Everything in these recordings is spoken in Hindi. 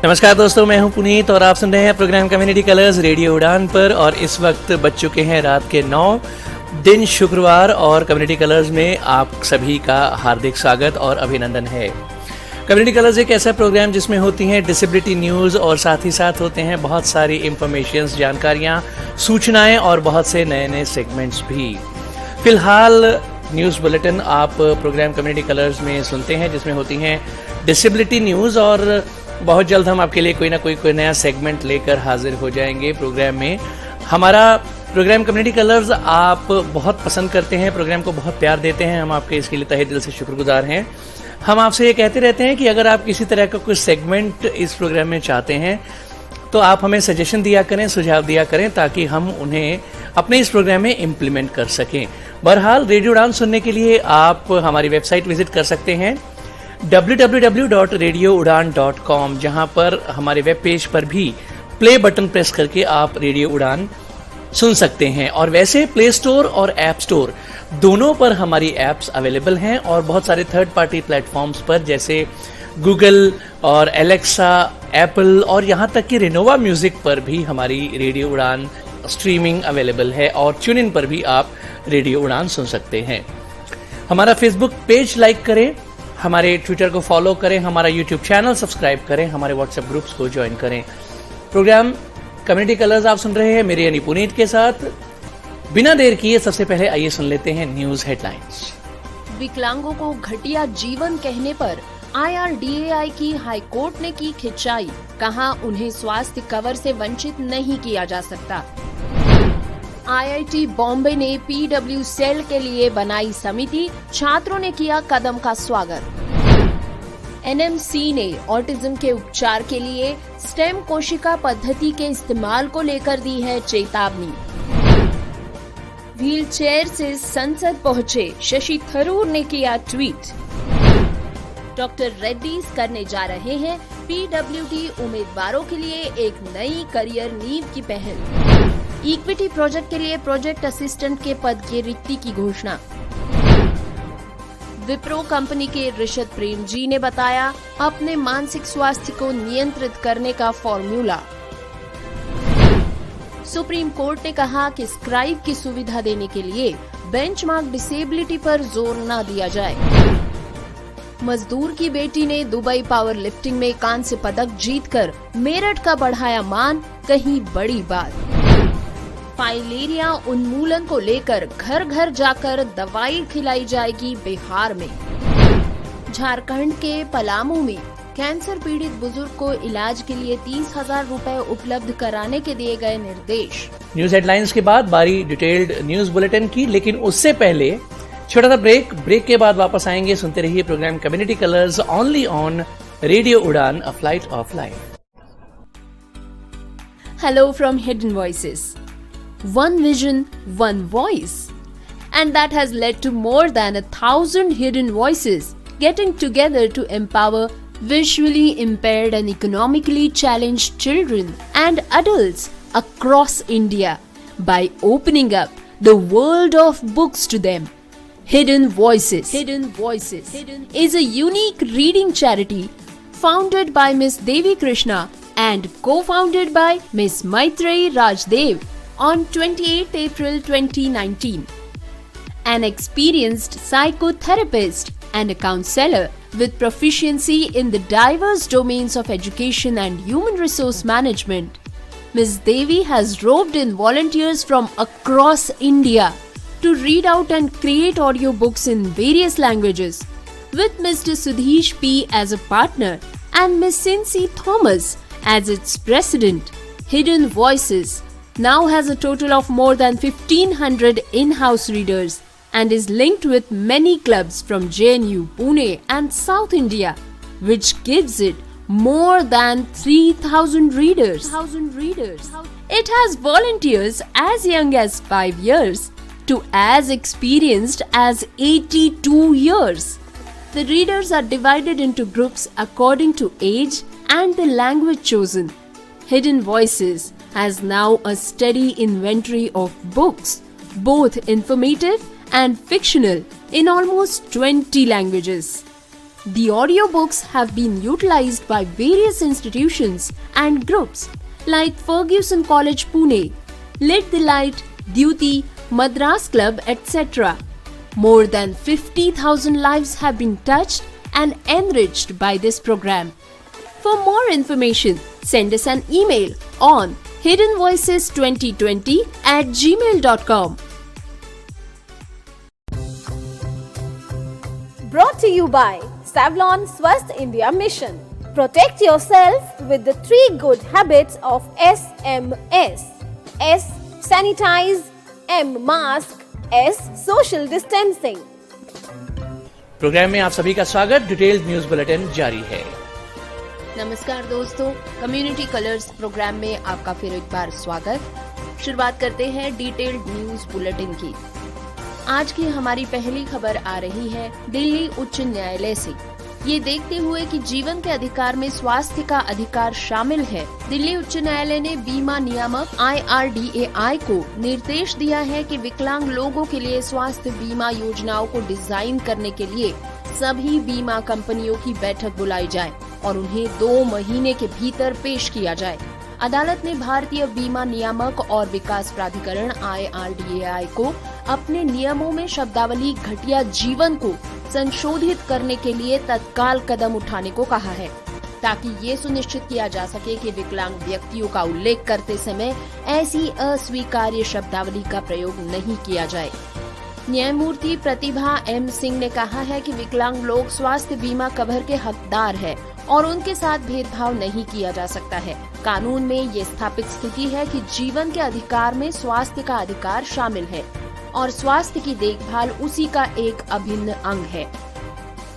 नमस्कार दोस्तों, मैं हूं पुनीत और आप सुन रहे हैं प्रोग्राम कम्युनिटी कलर्स रेडियो उड़ान पर। और इस वक्त बज चुके हैं रात के 9 दिन शुक्रवार और कम्युनिटी कलर्स में आप सभी का हार्दिक स्वागत और अभिनंदन है। कम्युनिटी कलर्स एक ऐसा प्रोग्राम जिसमें होती हैं डिसेबिलिटी न्यूज़ और साथ ही साथ होते हैं बहुत सारी इंफॉर्मेशंस, जानकारियाँ, सूचनाएँ और बहुत से नए नए सेगमेंट्स भी। फिलहाल न्यूज़ बुलेटिन आप प्रोग्राम कम्युनिटी कलर्स में सुनते हैं जिसमें होती हैं डिसेबिलिटी न्यूज़ और बहुत जल्द हम आपके लिए कोई ना कोई नया सेगमेंट लेकर हाजिर हो जाएंगे प्रोग्राम में। हमारा प्रोग्राम कम्युनिटी कलर्स आप बहुत पसंद करते हैं, प्रोग्राम को बहुत प्यार देते हैं, हम आपके इसके लिए तहे दिल से शुक्रगुजार हैं। हम आपसे ये कहते रहते हैं कि अगर आप किसी तरह का कुछ सेगमेंट इस प्रोग्राम में चाहते हैं तो आप हमें सजेशन दिया करें, सुझाव दिया करें ताकि हम उन्हें अपने इस प्रोग्राम में इम्प्लीमेंट कर सकें। बहरहाल रेडियो उड़ान सुनने के लिए आप हमारी वेबसाइट विजिट कर सकते हैं www.radioudan.com, जहां पर हमारे वेब पेज पर भी प्ले बटन प्रेस करके आप रेडियो उड़ान सुन सकते हैं। और वैसे प्ले स्टोर और ऐप स्टोर दोनों पर हमारी ऐप्स अवेलेबल हैं और बहुत सारे थर्ड पार्टी प्लेटफॉर्म्स पर जैसे गूगल और एलेक्सा, एप्पल और यहाँ तक कि रेनोवा म्यूजिक पर भी हमारी रेडियो उड़ान स्ट्रीमिंग अवेलेबल है और ट्यून इन पर भी आप रेडियो उड़ान सुन सकते हैं। हमारा फेसबुक पेज लाइक करें, हमारे ट्विटर को फॉलो करें, हमारा यूट्यूब चैनल सब्सक्राइब करें, हमारे व्हाट्सएप ग्रुप्स को ज्वाइन करें। प्रोग्राम कम्युनिटी कलर्स आप सुन रहे हैं मेरे यानी पुनीत के साथ। बिना देर किए सबसे पहले आइए सुन लेते हैं न्यूज हेडलाइंस। विकलांगों को घटिया जीवन कहने पर IRDAI की हाई कोर्ट ने की खिंचाई, कहा उन्हें स्वास्थ्य कवर से वंचित नहीं किया जा सकता। IIT बॉम्बे ने PW सेल के लिए बनाई समिति, छात्रों ने किया कदम का स्वागत। NMC ने ऑटिज्म के उपचार के लिए स्टेम कोशिका पद्धति के इस्तेमाल को लेकर दी है चेतावनी। व्हीलचेयर से संसद पहुंचे शशि थरूर ने किया ट्वीट। डॉक्टर रेड्डीज करने जा रहे हैं PWD उम्मीदवारों के लिए एक नई करियर नींव की पहल। इक्विटी प्रोजेक्ट के लिए प्रोजेक्ट असिस्टेंट के पद की रिक्ति की घोषणा। विप्रो कंपनी के ऋषभ प्रेम जी ने बताया अपने मानसिक स्वास्थ्य को नियंत्रित करने का फॉर्मूला। सुप्रीम कोर्ट ने कहा कि स्क्राइब की सुविधा देने के लिए बेंचमार्क डिसेबिलिटी पर जोर न दिया जाए। मजदूर की बेटी ने दुबई पावर लिफ्टिंग में कांस्य पदक जीतकर मेरठ का बढ़ाया मान, कहीं बड़ी बात। फाइलेरिया उन्मूलन को लेकर घर घर जाकर दवाई खिलाई जाएगी बिहार में। झारखंड के पलामू में कैंसर पीड़ित बुजुर्ग को इलाज के लिए 30,000 रुपए उपलब्ध कराने के दिए गए निर्देश। न्यूज हेडलाइंस के बाद बारी डिटेल्ड न्यूज बुलेटिन की, लेकिन उससे पहले छोटा सा ब्रेक के बाद वापस आएंगे। सुनते रहिए programme community colours only on radio Udaan, a flight of life. Hello from hidden voices. One vision, one voice. And that has led to more than 1,000 hidden voices getting together to empower visually impaired and economically challenged children and adults across India by opening up the world of books to them. Hidden Voices. Hidden Voices is a unique reading charity founded by Miss Devi Krishna and co-founded by Miss Maitreyi Rajdev on 28 April 2019. An experienced psychotherapist and a counselor with proficiency in the diverse domains of education and human resource management, Ms. Devi has roped in volunteers from across India to read out and create audiobooks in various languages, with Mr. Sudhish P. as a partner and Ms. Cincy Thomas as its president. Hidden Voices now has a total of more than 1,500 in-house readers and is linked with many clubs from JNU, Pune and South India, which gives it more than 3,000 readers. It has volunteers as young as 5 years to as experienced as 82 years. The readers are divided into groups according to age and the language chosen. Hidden Voices has now a steady inventory of books, both informative and fictional, in almost 20 languages. The audiobooks have been utilized by various institutions and groups like Fergusson College Pune, Lit the Light, Duty, Madras Club, etc. More than 50,000 lives have been touched and enriched by this program. For more information, send us an email on hiddenvoices2020@gmail.com. Brought to you by Savlon Swasth India Mission. Protect yourself with the 3 good habits of SMS. S. Sanitize. M. Mask. S. Social distancing. Program में आप सभी का स्वागत। डिटेल्ड न्यूज बुलेटिन जारी है। नमस्कार दोस्तों, कम्युनिटी कलर्स प्रोग्राम में आपका फिर एक बार स्वागत। शुरुआत करते हैं डिटेल्ड न्यूज बुलेटिन की। आज की हमारी पहली खबर आ रही है दिल्ली उच्च न्यायालय से। ये देखते हुए कि जीवन के अधिकार में स्वास्थ्य का अधिकार शामिल है, दिल्ली उच्च न्यायालय ने बीमा नियामक IRDAI को निर्देश दिया है कि विकलांग लोगों के लिए स्वास्थ्य बीमा योजनाओं को डिजाइन करने के लिए सभी बीमा कंपनियों की बैठक बुलाई जाए और उन्हें 2 महीने के भीतर पेश किया जाए। अदालत ने भारतीय बीमा नियामक और विकास प्राधिकरण IRDAI को अपने नियमों में शब्दावली घटिया जीवन को संशोधित करने के लिए तत्काल कदम उठाने को कहा है, ताकि ये सुनिश्चित किया जा सके कि विकलांग व्यक्तियों का उल्लेख करते समय ऐसी अस्वीकार्य शब्दावली का प्रयोग नहीं किया जाए। न्यायमूर्ति प्रतिभा M सिंह ने कहा है कि विकलांग लोग स्वास्थ्य बीमा कवर के हकदार है और उनके साथ भेदभाव नहीं किया जा सकता है। कानून में ये स्थापित स्थिति है कि जीवन के अधिकार में स्वास्थ्य का अधिकार शामिल है और स्वास्थ्य की देखभाल उसी का एक अभिन्न अंग है।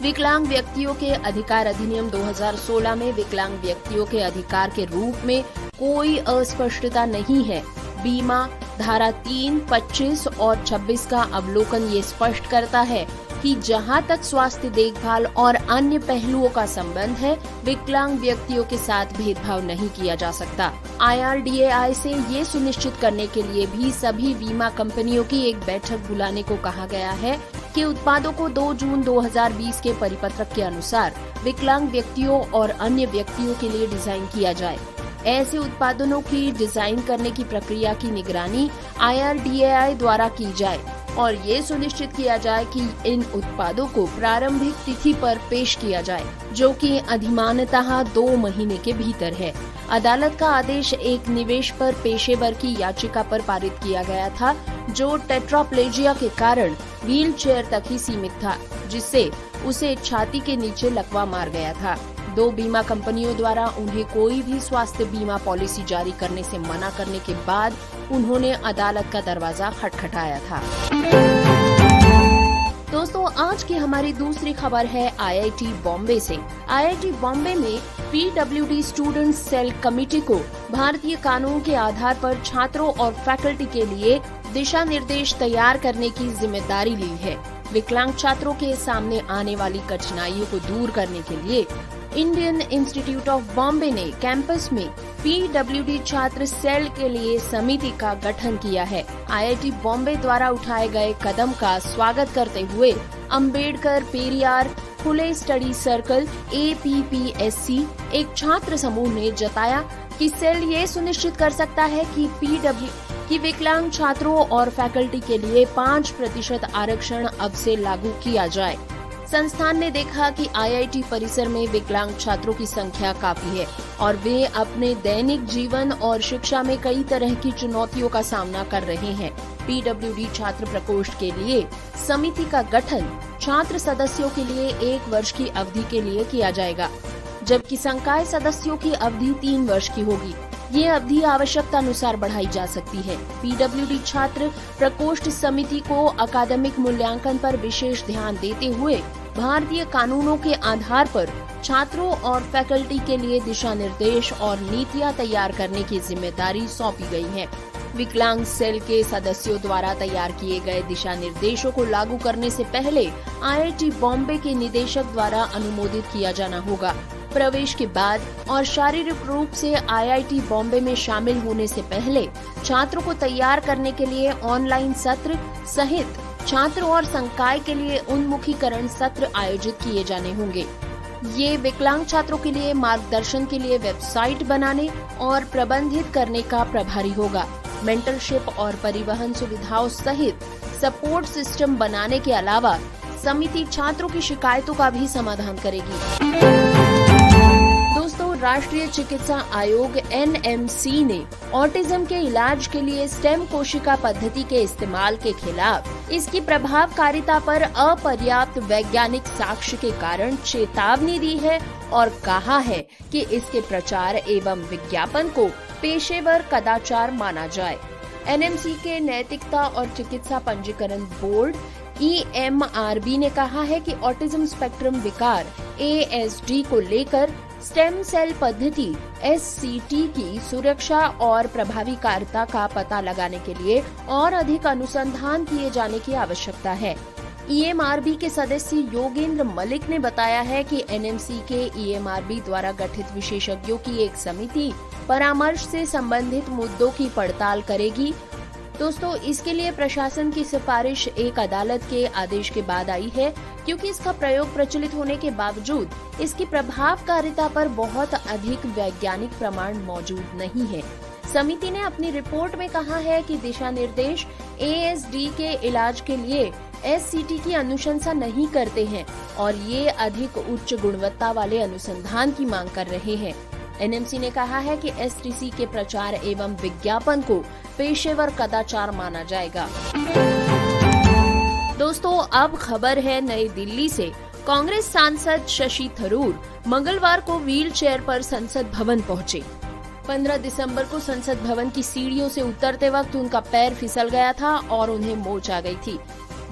विकलांग व्यक्तियों के अधिकार अधिनियम 2016 में विकलांग व्यक्तियों के अधिकार के रूप में कोई अस्पष्टता नहीं है। बीमा धारा 3, 25 और 26 का अवलोकन ये स्पष्ट करता है कि जहां तक स्वास्थ्य देखभाल और अन्य पहलुओं का संबंध है, विकलांग व्यक्तियों के साथ भेदभाव नहीं किया जा सकता। IRDAI से ये सुनिश्चित करने के लिए भी सभी बीमा कंपनियों की एक बैठक बुलाने को कहा गया है कि उत्पादों को 2 जून 2020 के परिपत्रक के अनुसार विकलांग व्यक्तियों और अन्य व्यक्तियों के लिए डिजाइन किया जाए। ऐसे उत्पादनों की डिजाइन करने की प्रक्रिया की निगरानी IRDAI द्वारा की जाए और ये सुनिश्चित किया जाए कि इन उत्पादों को प्रारंभिक तिथि पर पेश किया जाए, जो कि अधिमानतः 2 महीने के भीतर है। अदालत का आदेश एक निवेश पर पेशेवर की याचिका पर पारित किया गया था, जो टेट्राप्लेजिया के कारण व्हील चेयर तक ही सीमित था, जिससे उसे छाती के नीचे लकवा मार गया था। 2 बीमा कंपनियों द्वारा उन्हें कोई भी स्वास्थ्य बीमा पॉलिसी जारी करने से मना करने के बाद उन्होंने अदालत का दरवाजा खटखटाया था। दोस्तों, आज की हमारी दूसरी खबर है IIT बॉम्बे से। IIT बॉम्बे में PWD स्टूडेंट सेल कमेटी को भारतीय कानून के आधार पर छात्रों और फैकल्टी के लिए दिशा निर्देश तैयार करने की जिम्मेदारी ली है। विकलांग छात्रों के सामने आने वाली कठिनाइयों को दूर करने के लिए इंडियन इंस्टीट्यूट ऑफ बॉम्बे ने कैंपस में PWD छात्र सेल के लिए समिति का गठन किया है। IIT बॉम्बे द्वारा उठाए गए कदम का स्वागत करते हुए अंबेडकर पेरियार फुले स्टडी सर्कल APPSC एक छात्र समूह ने जताया कि सेल ये सुनिश्चित कर सकता है कि विकलांग छात्रों और फैकल्टी के लिए 5% आरक्षण अब से लागू किया जाए। संस्थान ने देखा कि IIT परिसर में विकलांग छात्रों की संख्या काफी है और वे अपने दैनिक जीवन और शिक्षा में कई तरह की चुनौतियों का सामना कर रहे हैं। PWD छात्र प्रकोष्ठ के लिए समिति का गठन छात्र सदस्यों के लिए 1 वर्ष की अवधि के लिए किया जाएगा, जबकि संकाय सदस्यों की अवधि 3 वर्ष की होगी। ये अवधि आवश्यकता अनुसार बढ़ाई जा सकती है। PWD छात्र प्रकोष्ठ समिति को अकादमिक मूल्यांकन पर विशेष ध्यान देते हुए भारतीय कानूनों के आधार पर छात्रों और फैकल्टी के लिए दिशा निर्देश और नीतियां तैयार करने की जिम्मेदारी सौंपी गई है। विकलांग सेल के सदस्यों द्वारा तैयार किए गए दिशा निर्देशों को लागू करने से पहले IIT बॉम्बे के निदेशक द्वारा अनुमोदित किया जाना होगा। प्रवेश के बाद और शारीरिक रूप से IIT बॉम्बे में शामिल होने से पहले छात्रों को तैयार करने के लिए ऑनलाइन सत्र सहित छात्र और संकाय के लिए उन्मुखीकरण सत्र आयोजित किए जाने होंगे। ये विकलांग छात्रों के लिए मार्गदर्शन के लिए वेबसाइट बनाने और प्रबंधित करने का प्रभारी होगा। मेंटरशिप और परिवहन सुविधाओं सहित सपोर्ट सिस्टम बनाने के अलावा समिति छात्रों की शिकायतों का भी समाधान करेगी। दोस्तों, राष्ट्रीय चिकित्सा आयोग NMC ने ऑटिज्म के इलाज के लिए स्टेम कोशिका पद्धति के इस्तेमाल के खिलाफ इसकी प्रभावकारिता पर अपर्याप्त वैज्ञानिक साक्ष्य के कारण चेतावनी दी है और कहा है कि इसके प्रचार एवं विज्ञापन को पेशेवर कदाचार माना जाए। NMC के नैतिकता और चिकित्सा पंजीकरण बोर्ड EMRB ने कहा है कि ऑटिज्म स्पेक्ट्रम विकार ASD को लेकर स्टेम सेल पद्धति SCT की सुरक्षा और प्रभावीकारिता का पता लगाने के लिए और अधिक अनुसंधान किए जाने की आवश्यकता है। EMRB के सदस्य योगेंद्र मलिक ने बताया है कि NMC के EMRB द्वारा गठित विशेषज्ञों की एक समिति परामर्श से संबंधित मुद्दों की पड़ताल करेगी। दोस्तों, इसके लिए प्रशासन की सिफारिश एक अदालत के आदेश के बाद आई है, क्योंकि इसका प्रयोग प्रचलित होने के बावजूद इसकी प्रभावकारिता पर बहुत अधिक वैज्ञानिक प्रमाण मौजूद नहीं है। समिति ने अपनी रिपोर्ट में कहा है कि दिशा निर्देश ASD के इलाज के लिए SCT की अनुशंसा नहीं करते हैं और ये अधिक उच्च गुणवत्ता वाले अनुसंधान की मांग कर रहे हैं। NMC ने कहा है कि STC के प्रचार एवं विज्ञापन को पेशेवर कदाचार माना जाएगा। दोस्तों, अब खबर है नई दिल्ली से। कांग्रेस सांसद शशि थरूर मंगलवार को व्हील चेयर पर संसद भवन पहुंचे। 15 दिसंबर को संसद भवन की सीढ़ियों से उतरते वक्त उनका पैर फिसल गया था और उन्हें मोच आ गई थी,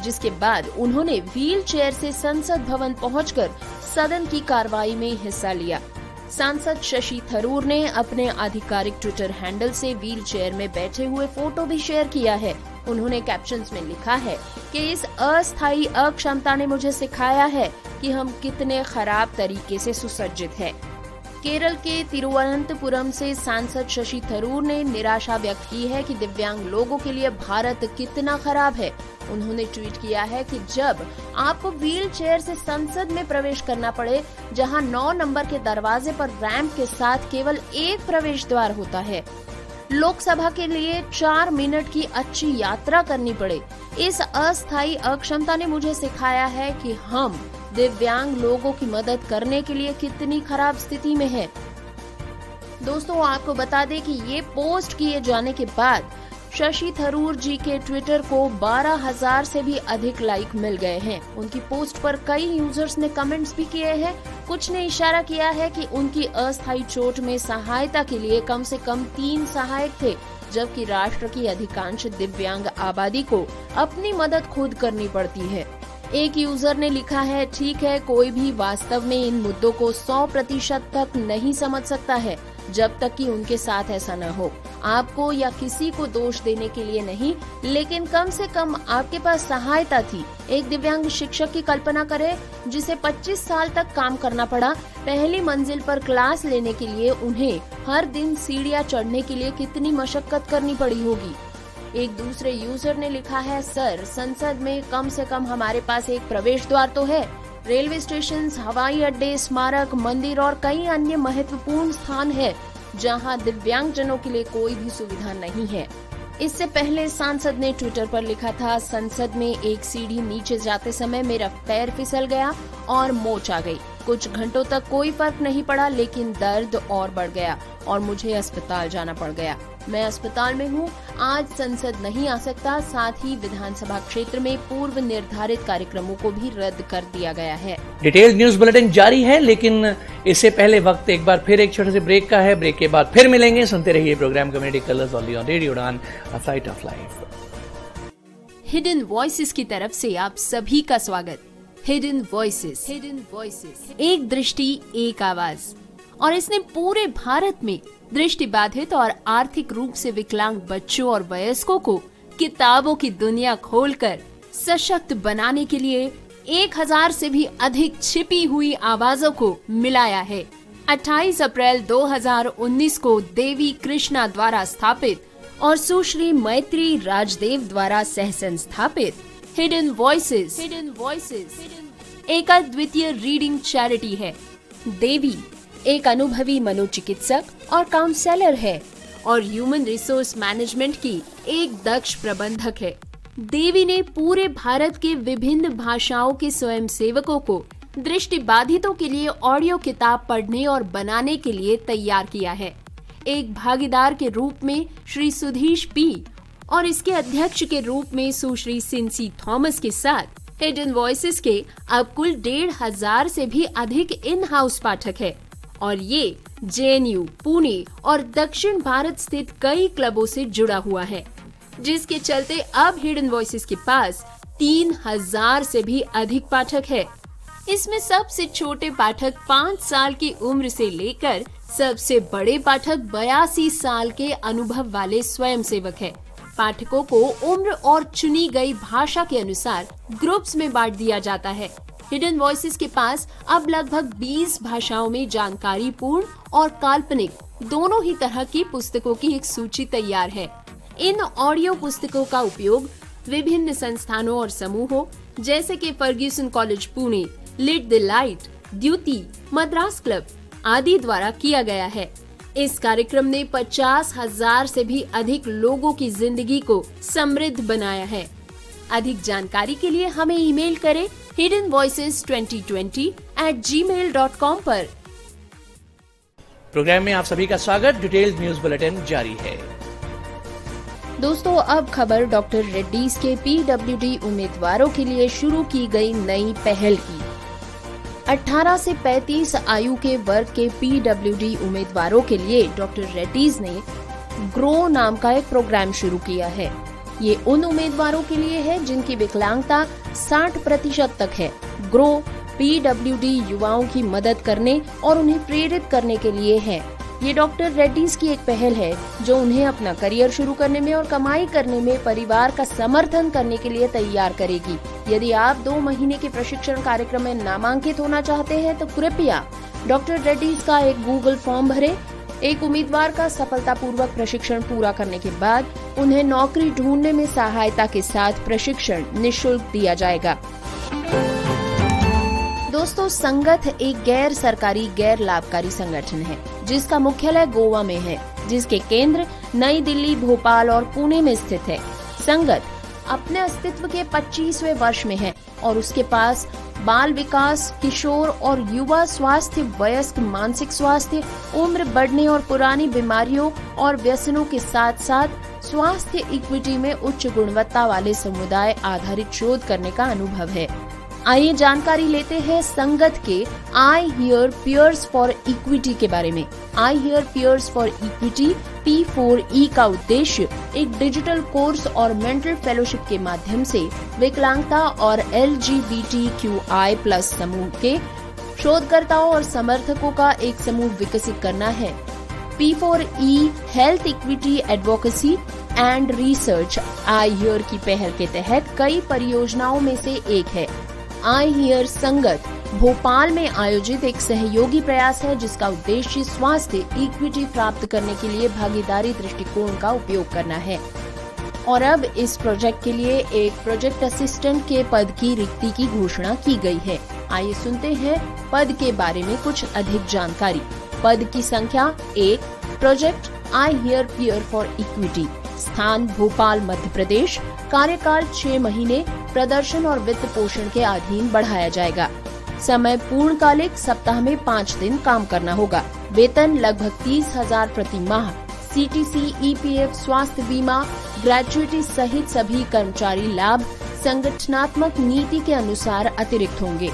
जिसके बाद उन्होंने व्हील चेयर से संसद भवन पहुंचकर सदन की कार्रवाई में हिस्सा लिया। सांसद शशि थरूर ने अपने आधिकारिक ट्विटर हैंडल से व्हील चेयर में बैठे हुए फोटो भी शेयर किया है। उन्होंने कैप्शंस में लिखा है कि इस अस्थायी अक्षमता ने मुझे सिखाया है कि हम कितने खराब तरीके से सुसज्जित हैं। केरल के तिरुवनंतपुरम से सांसद शशि थरूर ने निराशा व्यक्त की है कि दिव्यांग लोगों के लिए भारत कितना खराब है। उन्होंने ट्वीट किया है कि जब आपको व्हील चेयर से संसद में प्रवेश करना पड़े, जहां 9 नंबर के दरवाजे पर रैंप के साथ केवल एक प्रवेश द्वार होता है, लोकसभा के लिए 4 मिनट की अच्छी यात्रा करनी पड़े, इस अस्थायी अक्षमता ने मुझे सिखाया है कि हम दिव्यांग लोगों की मदद करने के लिए कितनी खराब स्थिति में हैं। दोस्तों, आपको बता दें कि ये पोस्ट किए जाने के बाद शशि थरूर जी के ट्विटर को 12,000 से भी अधिक लाइक मिल गए हैं। उनकी पोस्ट पर कई यूजर्स ने कमेंट्स भी किए हैं। कुछ ने इशारा किया है कि उनकी अस्थायी चोट में सहायता के लिए कम से कम 3 सहायक थे, जबकि राष्ट्र की अधिकांश दिव्यांग आबादी को अपनी मदद खुद करनी पड़ती है। एक यूजर ने लिखा है, ठीक है, कोई भी वास्तव में इन मुद्दों को 100% तक नहीं समझ सकता है जब तक कि उनके साथ ऐसा न हो। आपको या किसी को दोष देने के लिए नहीं, लेकिन कम से कम आपके पास सहायता थी। एक दिव्यांग शिक्षक की कल्पना करें जिसे 25 साल तक काम करना पड़ा। पहली मंजिल पर क्लास लेने के लिए उन्हें हर दिन सीढ़ियां चढ़ने के लिए कितनी मशक्कत करनी पड़ी होगी। एक दूसरे यूजर ने लिखा है, सर, संसद में कम से कम हमारे पास एक प्रवेश द्वार तो है। रेलवे स्टेशन, हवाई अड्डे, स्मारक, मंदिर और कई अन्य महत्वपूर्ण स्थान है जहां दिव्यांग जनों के लिए कोई भी सुविधा नहीं है। इससे पहले सांसद ने ट्विटर पर लिखा था, संसद में एक सीढ़ी नीचे जाते समय मेरा पैर फिसल गया और मोच आ गई। कुछ घंटों तक कोई फर्क नहीं पड़ा, लेकिन दर्द और बढ़ गया और मुझे अस्पताल जाना पड़ गया। मैं अस्पताल में हूँ, आज संसद नहीं आ सकता। साथ ही विधानसभा क्षेत्र में पूर्व निर्धारित कार्यक्रमों को भी रद्द कर दिया गया है। डिटेल न्यूज बुलेटिन जारी है, लेकिन इससे पहले वक्त एक बार फिर एक छोटे से ब्रेक का है। ब्रेक के बाद फिर मिलेंगे। सुनते रहिए programme community colours only on radio Udaan, a flight of life. Hidden voices की तरफ से आप सभी का स्वागत। हिडन वॉइसेस, एक दृष्टि एक आवाज, और इसने पूरे भारत में दृष्टिबाधित और आर्थिक रूप से विकलांग बच्चों और वयस्कों को किताबों की दुनिया खोलकर सशक्त बनाने के लिए 1000 से भी अधिक छिपी हुई आवाजों को मिलाया है। 28 अप्रैल 2019 को देवी कृष्णा द्वारा स्थापित और सुश्री मैत्री राजदेव द्वारा सह संस्थापित हिडन वॉइसेस एक अद्वितीय रीडिंग चैरिटी है। देवी एक अनुभवी मनोचिकित्सक और काउंसलर है और ह्यूमन रिसोर्स मैनेजमेंट की एक दक्ष प्रबंधक है। देवी ने पूरे भारत के विभिन्न भाषाओं के स्वयंसेवकों को दृष्टिबाधितों के लिए ऑडियो किताब पढ़ने और बनाने के लिए तैयार किया है। एक भागीदार के रूप में श्री सुधीश पी और इसके अध्यक्ष के रूप में सुश्री सिंसी थॉमस के साथ हिडन वॉइसेस के अब कुल 1,500 से भी अधिक इन हाउस पाठक है और ये JNU, पुणे और दक्षिण भारत स्थित कई क्लबों से जुड़ा हुआ है, जिसके चलते अब हिडन वॉइसेस के पास 3,000 से भी अधिक पाठक है। इसमें सबसे छोटे पाठक 5 साल की उम्र से लेकर सबसे बड़े पाठक 82 साल के अनुभव वाले स्वयंसेवक है। पाठकों को उम्र और चुनी गई भाषा के अनुसार ग्रुप्स में बांट दिया जाता है। हिडन वॉइसेस के पास अब लगभग 20 भाषाओं में जानकारी पूर्ण और काल्पनिक दोनों ही तरह की पुस्तकों की एक सूची तैयार है। इन ऑडियो पुस्तकों का उपयोग विभिन्न संस्थानों और समूहों जैसे कि Ferguson college Pune, lit the light, Dyuti, Madras club आदि द्वारा किया गया है। इस कार्यक्रम ने 50,000 से भी अधिक लोगों की जिंदगी को समृद्ध बनाया है। अधिक जानकारी के लिए हमें ईमेल करें hiddenvoices2020@gmail.com पर। प्रोग्राम में आप सभी का स्वागत। डिटेल्ड न्यूज बुलेटिन जारी है। दोस्तों, अब खबर डॉक्टर रेड्डीज के PWD उम्मीदवारों के लिए शुरू की गई नई पहल की। 18 से 35 आयु के वर्ग के PWD उम्मीदवारों के लिए डॉक्टर रेड्डीज ने ग्रो नाम का एक प्रोग्राम शुरू किया है। ये उन उम्मीदवारों के लिए है जिनकी विकलांगता 60% तक है। ग्रो PWD युवाओं की मदद करने और उन्हें प्रेरित करने के लिए है। ये डॉक्टर रेड्डीज की एक पहल है जो उन्हें अपना करियर शुरू करने में और कमाई करने में परिवार का समर्थन करने के लिए तैयार करेगी। यदि आप 2 महीने के प्रशिक्षण कार्यक्रम में नामांकित होना चाहते हैं तो कृपया डॉक्टर रेड्डीज का एक गूगल फॉर्म भरें। एक उम्मीदवार का सफलतापूर्वक प्रशिक्षण पूरा करने के बाद उन्हें नौकरी ढूंढने में सहायता के साथ प्रशिक्षण निःशुल्क दिया जाएगा। दोस्तों, संगत एक गैर सरकारी गैर लाभकारी संगठन है जिसका मुख्यालय गोवा में है, जिसके केंद्र नई दिल्ली, भोपाल और पुणे में स्थित है। संगत अपने अस्तित्व के 25वें वर्ष में है और उसके पास बाल विकास, किशोर और युवा स्वास्थ्य, वयस्क मानसिक स्वास्थ्य, उम्र बढ़ने और पुरानी बीमारियों और व्यसनों के साथ साथ स्वास्थ्य इक्विटी में उच्च गुणवत्ता वाले समुदाय आधारित शोध करने का अनुभव है। आइए जानकारी लेते हैं संगत के I hear peers for equity के बारे में। I hear peers for equity P4E का उद्देश्य एक डिजिटल कोर्स और मेंटल फेलोशिप के माध्यम से विकलांगता और LGBTQI+ समूह के शोधकर्ताओं और समर्थकों का एक समूह विकसित करना है। P4E health equity advocacy and research I hear की पहल के तहत कई परियोजनाओं में से एक है। आई हियर संगत भोपाल में आयोजित एक सहयोगी प्रयास है जिसका उद्देश्य स्वास्थ्य इक्विटी प्राप्त करने के लिए भागीदारी दृष्टिकोण का उपयोग करना है। और अब इस प्रोजेक्ट के लिए एक प्रोजेक्ट असिस्टेंट के पद की रिक्ति की घोषणा की गई है। आइए सुनते हैं पद के बारे में कुछ अधिक जानकारी। पद की संख्या 1, project I hear peer for equity, स्थान भोपाल मध्य प्रदेश, कार्यकाल 6 महीने, प्रदर्शन और वित्त पोषण के अधीन बढ़ाया जाएगा। समय पूर्णकालिक, सप्ताह में 5 दिन काम करना होगा। वेतन लगभग 30,000 प्रति माह। CTC, EPF, स्वास्थ्य बीमा, ग्रेजुएटी सहित सभी कर्मचारी लाभ संगठनात्मक नीति के अनुसार अतिरिक्त होंगे।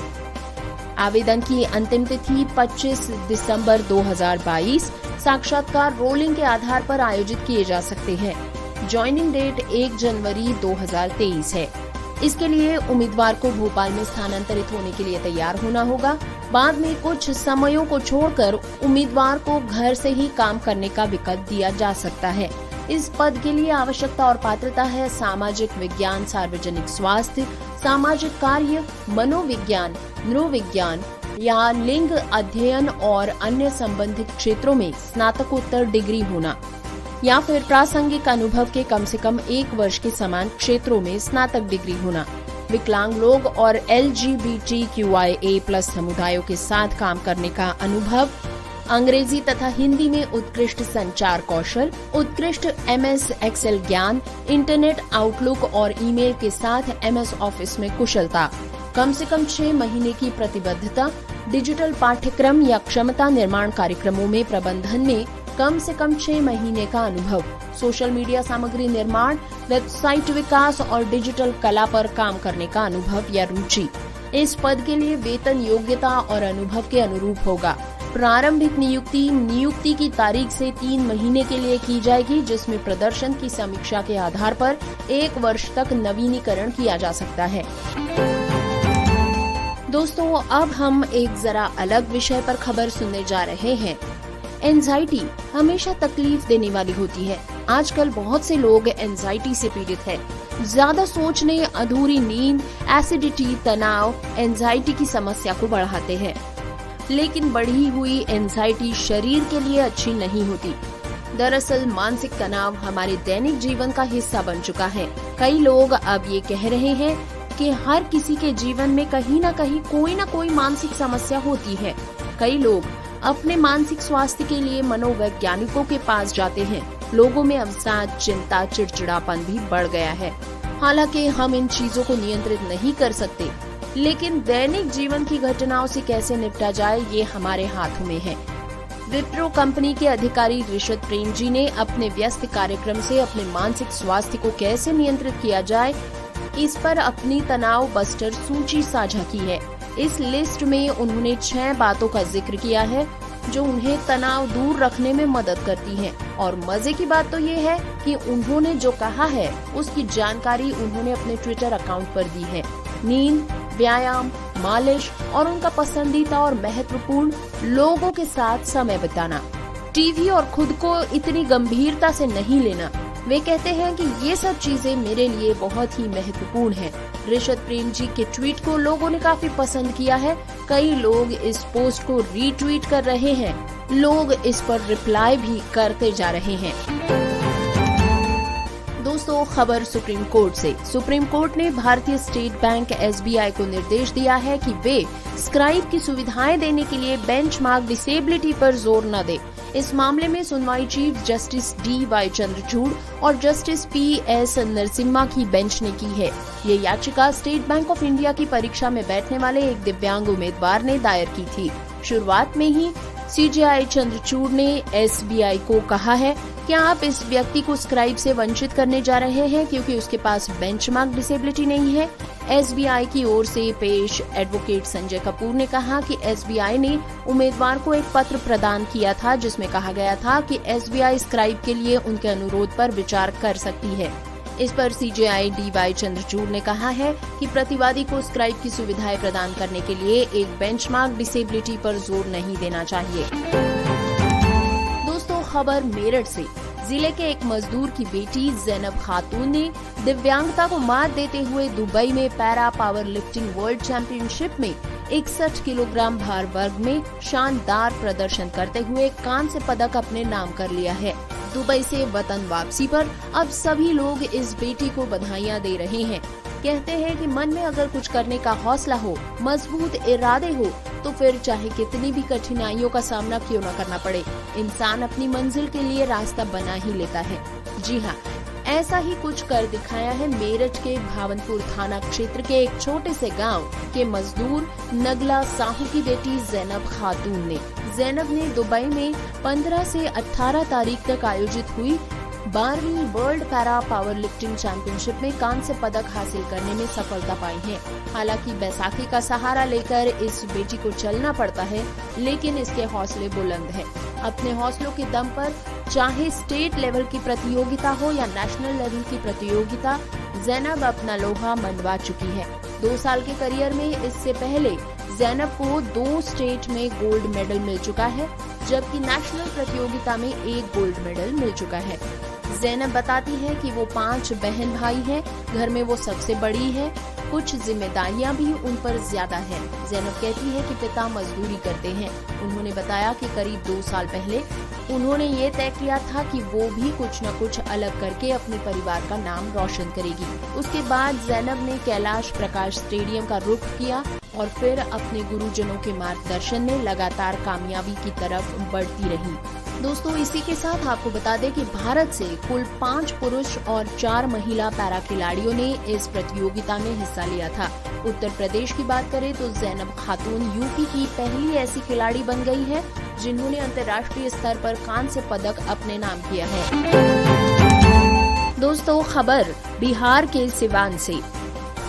आवेदन की अंतिम तिथि 25 दिसंबर 2022। साक्षात्कार रोलिंग के आधार पर आयोजित किए जा सकते हैं। ज्वाइनिंग डेट 1 जनवरी 2023 है। इसके लिए उम्मीदवार को भोपाल में स्थानांतरित होने के लिए तैयार होना होगा। बाद में कुछ समयों को छोड़कर उम्मीदवार को घर से ही काम करने का विकल्प दिया जा सकता है। इस पद के लिए आवश्यकता और पात्रता है सामाजिक विज्ञान, सार्वजनिक स्वास्थ्य, सामाजिक कार्य, मनोविज्ञान, नृविज्ञान या लिंग अध्ययन और अन्य संबंधित क्षेत्रों में स्नातकोत्तर डिग्री होना या फिर प्रासंगिक अनुभव के कम से कम 1 वर्ष के समान क्षेत्रों में स्नातक डिग्री होना। विकलांग लोग और LGBTQIA+ समुदायों के साथ काम करने का अनुभव, अंग्रेजी तथा हिंदी में उत्कृष्ट संचार कौशल, उत्कृष्ट MS Excel ज्ञान, इंटरनेट आउटलुक और ईमेल के साथ MS ऑफिस में कुशलता, कम से कम 6 महीने की प्रतिबद्धता, डिजिटल पाठ्यक्रम या क्षमता निर्माण कार्यक्रमों में प्रबंधन में कम से कम 6 महीने का अनुभव, सोशल मीडिया सामग्री निर्माण, वेबसाइट विकास और डिजिटल कला पर काम करने का अनुभव या रुचि। इस पद के लिए वेतन योग्यता और अनुभव के अनुरूप होगा। प्रारंभिक नियुक्ति की तारीख से 3 महीने के लिए की जाएगी, जिसमें प्रदर्शन की समीक्षा के आधार पर 1 वर्ष तक नवीनीकरण किया जा सकता है। दोस्तों, अब हम एक जरा अलग विषय पर खबर सुनने जा रहे हैं। एंजाइटी हमेशा तकलीफ देने वाली होती है। आजकल बहुत से लोग एंजाइटी से पीड़ित हैं। ज्यादा सोचने, अधूरी नींद, एसिडिटी, तनाव एंजाइटी की समस्या को बढ़ाते हैं। लेकिन बढ़ी हुई एंजाइटी शरीर के लिए अच्छी नहीं होती। दरअसल मानसिक तनाव हमारे दैनिक जीवन का हिस्सा बन चुका है। कई लोग अब ये कह रहे हैं कि हर किसी के जीवन में कहीं न कहीं कोई न कोई मानसिक समस्या होती है। कई लोग अपने मानसिक स्वास्थ्य के लिए मनोवैज्ञानिकों के पास जाते हैं। लोगों में अवसाद, चिंता, चिड़चिड़ापन भी बढ़ गया है। हालांकि हम इन चीजों को नियंत्रित नहीं कर सकते, लेकिन दैनिक जीवन की घटनाओं से कैसे निपटा जाए ये हमारे हाथों में है। विप्रो कंपनी के अधिकारी ऋषद प्रेम जी ने अपने व्यस्त कार्यक्रम से अपने मानसिक स्वास्थ्य को कैसे नियंत्रित किया जाए, इस पर अपनी तनाव बस्टर सूची साझा की है। इस लिस्ट में उन्होंने 6 बातों का जिक्र किया है जो उन्हें तनाव दूर रखने में मदद करती हैं। और मजे की बात तो ये है कि उन्होंने जो कहा है उसकी जानकारी उन्होंने अपने ट्विटर अकाउंट पर दी है। नींद, व्यायाम, मालिश और उनका पसंदीदा और महत्वपूर्ण लोगों के साथ समय बिताना, टीवी और खुद को इतनी गंभीरता से नहीं लेना। वे कहते हैं कि ये सब चीजें मेरे लिए बहुत ही महत्वपूर्ण हैं। ऋषद प्रेम जी के ट्वीट को लोगों ने काफी पसंद किया है। कई लोग इस पोस्ट को रीट्वीट कर रहे हैं। लोग इस पर रिप्लाई भी करते जा रहे हैं। दोस्तों, खबर सुप्रीम कोर्ट से। सुप्रीम कोर्ट ने भारतीय स्टेट बैंक SBI को निर्देश दिया है कि वे स्क्राइब की सुविधाएं देने के लिए बेंचमार्क डिसेबिलिटी पर जोर न दे। इस मामले में सुनवाई चीफ जस्टिस DY चंद्रचूड़ और जस्टिस PS नरसिम्हा की बेंच ने की है। ये याचिका स्टेट बैंक ऑफ इंडिया की परीक्षा में बैठने वाले एक दिव्यांग उम्मीदवार ने दायर की थी। शुरुआत में ही CJI चंद्रचूड़ ने SBI को कहा है कि आप इस व्यक्ति को स्क्राइब से वंचित करने जा रहे हैं क्योंकि उसके पास बेंचमार्क डिसेबिलिटी नहीं है। SBI की ओर से पेश एडवोकेट संजय कपूर ने कहा कि SBI ने उम्मीदवार को एक पत्र प्रदान किया था जिसमें कहा गया था कि SBI स्क्राइब के लिए उनके अनुरोध पर विचार कर सकती है। इस पर CJI DY चंद्रचूड़ ने कहा है कि प्रतिवादी को स्क्राइब की सुविधाएं प्रदान करने के लिए एक बेंचमार्क डिसेबिलिटी पर जोर नहीं देना चाहिए। दोस्तों, खबर मेरठ से। जिले के एक मजदूर की बेटी जैनब खातून ने दिव्यांगता को मात देते हुए दुबई में para power lifting world championship में 61 किलोग्राम भार वर्ग में शानदार प्रदर्शन करते हुए कांस्य पदक अपने नाम कर लिया है। दुबई से वतन वापसी पर अब सभी लोग इस बेटी को बधाइयां दे रहे हैं। कहते हैं कि मन में अगर कुछ करने का हौसला हो, मजबूत इरादे हो, तो फिर चाहे कितनी भी कठिनाइयों का सामना क्यों न करना पड़े, इंसान अपनी मंजिल के लिए रास्ता बना ही लेता है। जी हाँ, ऐसा ही कुछ कर दिखाया है मेरठ के भावनपुर थाना क्षेत्र के एक छोटे से गांव के मजदूर नगला साहू की बेटी जैनब खातून ने। जैनब ने दुबई में 15 से 18 तारीख तक आयोजित हुई 12वीं world para power lifting championship में कांस्य पदक हासिल करने में सफलता पाई है। हालांकि बैसाखी का सहारा लेकर इस बेटी को चलना पड़ता है, लेकिन इसके हौसले बुलंद हैं। अपने हौसलों के दम पर चाहे स्टेट लेवल की प्रतियोगिता हो या नेशनल लेवल की प्रतियोगिता, जैनब अपना लोहा मनवा चुकी है। 2 साल के करियर में इससे पहले जैनब को 2 स्टेट में गोल्ड मेडल मिल चुका है, जबकि नेशनल प्रतियोगिता में 1 गोल्ड मेडल मिल चुका है। जैनब बताती है कि वो 5 बहन भाई हैं, घर में वो सबसे बड़ी है। कुछ जिम्मेदारियां भी उन पर ज्यादा है। ज़ैनब कहती है कि पिता मजदूरी करते हैं। उन्होंने बताया कि करीब 2 साल पहले उन्होंने ये तय किया था कि वो भी कुछ न कुछ अलग करके अपने परिवार का नाम रोशन करेगी। उसके बाद ज़ैनब ने कैलाश प्रकाश स्टेडियम का रुख किया और फिर अपने गुरुजनों के मार्गदर्शन में लगातार कामयाबी की तरफ बढ़ती रही। दोस्तों, इसी के साथ आपको बता दें कि भारत से कुल 5 पुरुष और 4 महिला पैरा खिलाड़ियों ने इस प्रतियोगिता में हिस्सा लिया था। उत्तर प्रदेश की बात करें तो ज़ैनब खातून यूपी की पहली ऐसी खिलाड़ी बन गई है जिन्होंने अंतर्राष्ट्रीय स्तर पर कांस्य पदक अपने नाम किया है। दोस्तों, खबर बिहार के सिवान से।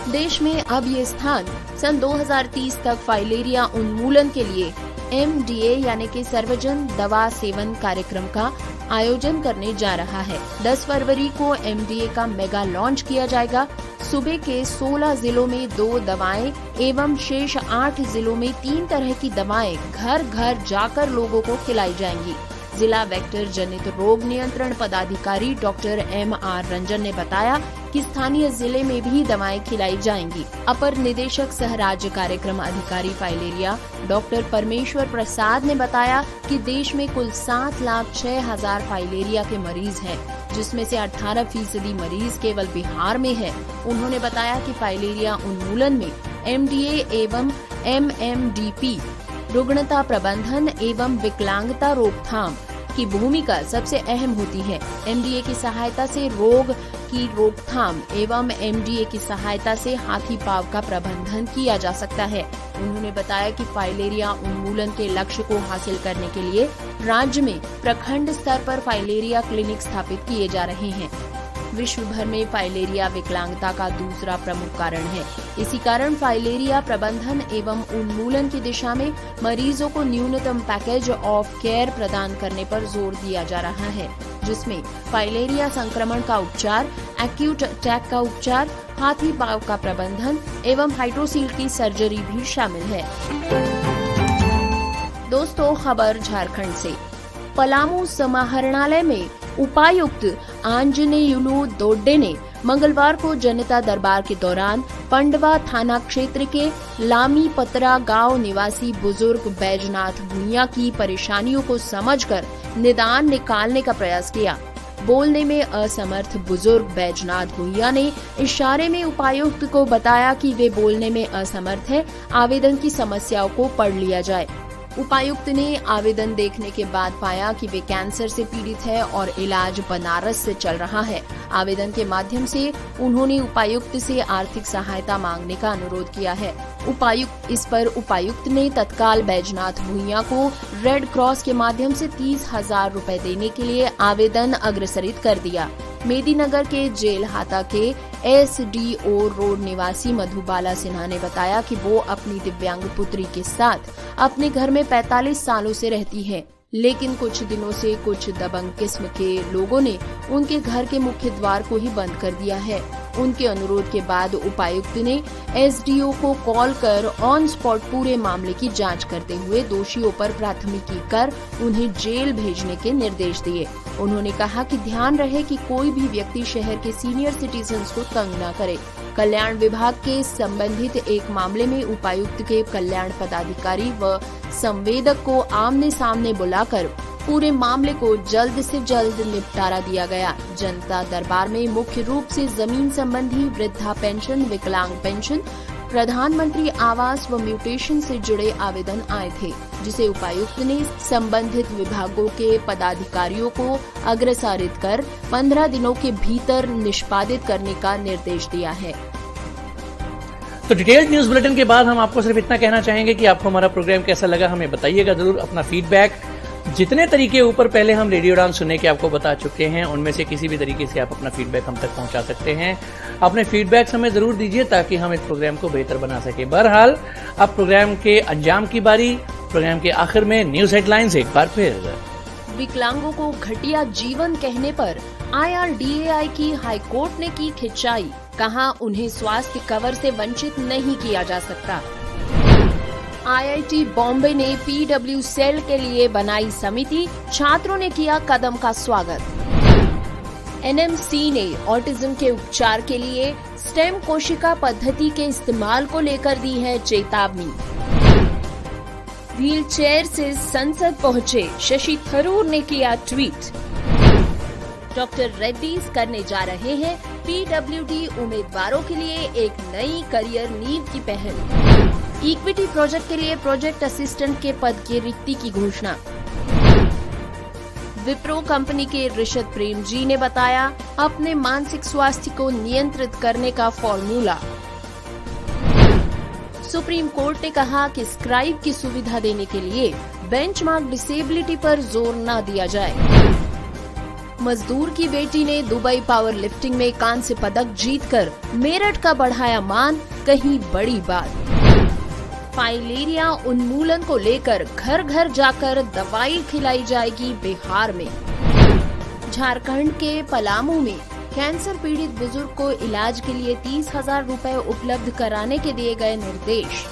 देश में अब ये स्थान सन 2030 तक फाइलेरिया उन्मूलन के लिए MDA यानी कि सर्वजन दवा सेवन कार्यक्रम का आयोजन करने जा रहा है। 10 फरवरी को MDA का मेगा लॉन्च किया जाएगा। सूबे के 16 जिलों में 2 दवाएं एवं शेष 8 जिलों में 3 तरह की दवाएं घर घर जाकर लोगों को खिलाई जाएंगी। जिला वेक्टर जनित रोग नियंत्रण पदाधिकारी डॉक्टर MR रंजन ने बताया कि स्थानीय जिले में भी दवाएं खिलाई जाएंगी। अपर निदेशक सह राज्य कार्यक्रम अधिकारी फाइलेरिया डॉक्टर परमेश्वर प्रसाद ने बताया कि देश में कुल 7,06,000 फाइलेरिया के मरीज हैं, जिसमें से 18% मरीज केवल बिहार में है। उन्होंने बताया कि फाइलेरिया उन्मूलन में MDA एवं MMDP रुग्णता प्रबंधन एवं विकलांगता रोकथाम की भूमिका सबसे अहम होती है। MDA की सहायता से रोग की रोकथाम एवं MDA की सहायता से हाथी पांव का प्रबंधन किया जा सकता है। उन्होंने बताया कि फाइलेरिया उन्मूलन के लक्ष्य को हासिल करने के लिए राज्य में प्रखंड स्तर पर फाइलेरिया क्लिनिक स्थापित किए जा रहे हैं। विश्व भर में फाइलेरिया विकलांगता का दूसरा प्रमुख कारण है। इसी कारण फाइलेरिया प्रबंधन एवं उन्मूलन की दिशा में मरीजों को न्यूनतम पैकेज ऑफ केयर प्रदान करने पर जोर दिया जा रहा है, जिसमें फाइलेरिया संक्रमण का उपचार, एक्यूट अटैक का उपचार, हाथी पांव का प्रबंधन एवं हाइड्रोसील की सर्जरी भी शामिल है। दोस्तों, खबर झारखंड से। पलामू समाहरणालय में उपायुक्त आंजनेयुलु दोड्डे ने मंगलवार को जनता दरबार के दौरान पंडवा थाना क्षेत्र के लामी पतरा गांव निवासी बुजुर्ग बैजनाथ भुइया की परेशानियों को समझकर निदान निकालने का प्रयास किया। बोलने में असमर्थ बुजुर्ग बैजनाथ भुइया ने इशारे में उपायुक्त को बताया कि वे बोलने में असमर्थ है, आवेदन की समस्याओं को पढ़ लिया जाए। उपायुक्त ने आवेदन देखने के बाद पाया कि वे कैंसर से पीड़ित है और इलाज बनारस से चल रहा है। आवेदन के माध्यम से उन्होंने उपायुक्त से आर्थिक सहायता मांगने का अनुरोध किया है। उपायुक्त ने तत्काल बैजनाथ भुइया को रेड क्रॉस के माध्यम से 30,000 रुपए देने के लिए आवेदन अग्रसरित कर दिया। मेदिनीनगर के जेलहाता के SDO रोड निवासी मधुबाला सिन्हा ने बताया कि वो अपनी दिव्यांग पुत्री के साथ अपने घर में 45 सालों से रहती है, लेकिन कुछ दिनों से कुछ दबंग किस्म के लोगों ने उनके घर के मुख्य द्वार को ही बंद कर दिया है। उनके अनुरोध के बाद उपायुक्त ने SDO को कॉल कर ऑन स्पॉट पूरे मामले की जांच करते हुए दोषियों पर प्राथमिकी कर उन्हें जेल भेजने के निर्देश दिए। उन्होंने कहा कि ध्यान रहे कि कोई भी व्यक्ति शहर के सीनियर सिटीजन्स को तंग न करे। कल्याण विभाग के संबंधित एक मामले में उपायुक्त के कल्याण पदाधिकारी व संवेदक को आमने सामने बुलाकर पूरे मामले को जल्द से जल्द निपटारा दिया गया। जनता दरबार में मुख्य रूप से जमीन संबंधी, वृद्धा पेंशन, विकलांग पेंशन, प्रधानमंत्री आवास व म्यूटेशन से जुड़े आवेदन आए थे, जिसे उपायुक्त ने संबंधित विभागों के पदाधिकारियों को अग्रसारित कर 15 दिनों के भीतर निष्पादित करने का निर्देश दिया है। तो डिटेल्ड न्यूज बुलेटिन के बाद हम आपको सिर्फ इतना कहना चाहेंगे कि आपको हमारा प्रोग्राम कैसा लगा हमें बताइएगा जरूर। अपना फीडबैक जितने तरीके ऊपर पहले हम रेडियो उड़ान सुनने के आपको बता चुके हैं, उनमें से किसी भी तरीके से आप अपना फीडबैक हम तक पहुंचा सकते हैं। अपने फीडबैक हमें जरूर दीजिए ताकि हम इस प्रोग्राम को बेहतर बना सके। बहरहाल अब प्रोग्राम के अंजाम की बारी। प्रोग्राम के आखिर में न्यूज हेडलाइंस एक बार फिर। विकलांगों को घटिया जीवन कहने पर IRDAI की हाईकोर्ट ने की खिंचाई, कहा उन्हें स्वास्थ्य कवर से वंचित नहीं किया जा सकता। IIT बॉम्बे ने PW सेल के लिए बनाई समिति, छात्रों ने किया कदम का स्वागत। NMC ने ऑटिज्म के उपचार के लिए स्टेम कोशिका पद्धति के इस्तेमाल को लेकर दी है चेतावनी। व्हीलचेयर से संसद पहुंचे शशि थरूर ने किया ट्वीट। डॉक्टर रेड्डीज करने जा रहे हैं पीडब्ल्यूडी उम्मीदवारों के लिए एक नई करियर नींव की पहल। इक्विटी प्रोजेक्ट के लिए प्रोजेक्ट असिस्टेंट के पद की रिक्ति की घोषणा। विप्रो कंपनी के ऋषभ प्रेम जी ने बताया अपने मानसिक स्वास्थ्य को नियंत्रित करने का फॉर्मूला। सुप्रीम कोर्ट ने कहा कि स्क्राइब की सुविधा देने के लिए बेंचमार्क डिसेबिलिटी पर जोर न दिया जाए। मजदूर की बेटी ने दुबई पावर लिफ्टिंग में कांस्य पदक जीतकर मेरठ का बढ़ाया मान, कहीं बड़ी बात। फाइलेरिया उन्मूलन को लेकर घर घर जाकर दवाई खिलाई जाएगी बिहार में। झारखंड के पलामू में कैंसर पीड़ित बुजुर्ग को इलाज के लिए 30,000 रुपए उपलब्ध कराने के दिए गए निर्देश।